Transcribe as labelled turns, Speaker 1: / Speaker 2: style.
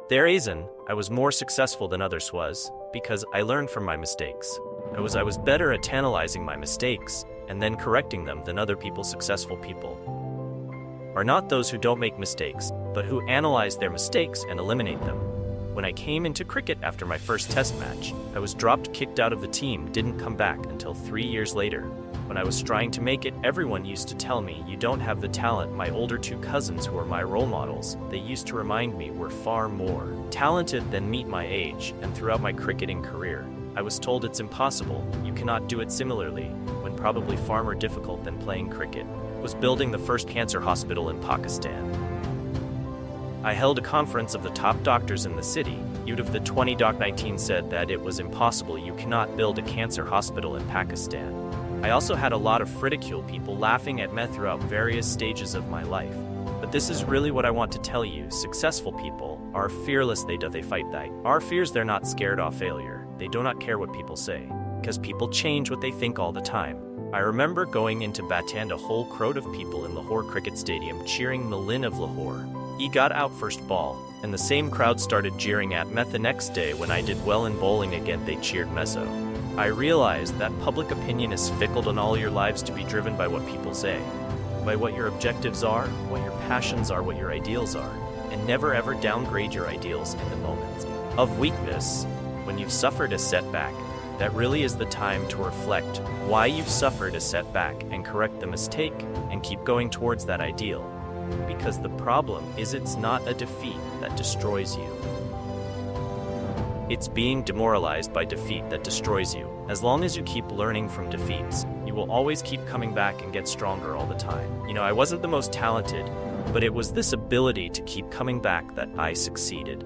Speaker 1: The reason I was more successful than others was because I learned from my mistakes. I was better at analyzing my mistakes and then correcting them than other successful people. Are not those who don't make mistakes, but who analyze their mistakes and eliminate them. When I came into cricket after my first test match, I was dropped, kicked out of the team, didn't come back until 3 years later. When I was trying to make it, everyone used to tell me, you don't have the talent. My older two cousins, who were my role models, they used to remind me were far more talented than me my age, and throughout my cricketing career, I was told it's impossible, you cannot do it. Similarly, when probably far more difficult than playing cricket, was building the first cancer hospital in Pakistan. I held a conference of the top doctors in the city. Out of the 20 19 said that it was impossible, you cannot build a cancer hospital in Pakistan. I also had a lot of ridicule, people laughing at me throughout various stages of my life. But this is really what I want to tell you. Successful people are fearless. They fight that. Our fears, they're not scared of failure. They do not care what people say, because people change what they think all the time. I remember going into Batan, a whole crowd of people in Lahore cricket stadium cheering Milind of Lahore. He got out first ball, and the same crowd started jeering at me. The next day when I did well in bowling again, they cheered Meso. I realized that public opinion is fickle, and all your lives to be driven by what people say, by what your objectives are, what your passions are, what your ideals are, and never ever downgrade your ideals in the moments of weakness. When you've suffered a setback, that really is the time to reflect why you've suffered a setback and correct the mistake and keep going towards that ideal. Because the problem is, it's not a defeat that destroys you. It's being demoralized by defeat that destroys you. As long as you keep learning from defeats, you will always keep coming back and get stronger all the time. I wasn't the most talented, but it was this ability to keep coming back that I succeeded.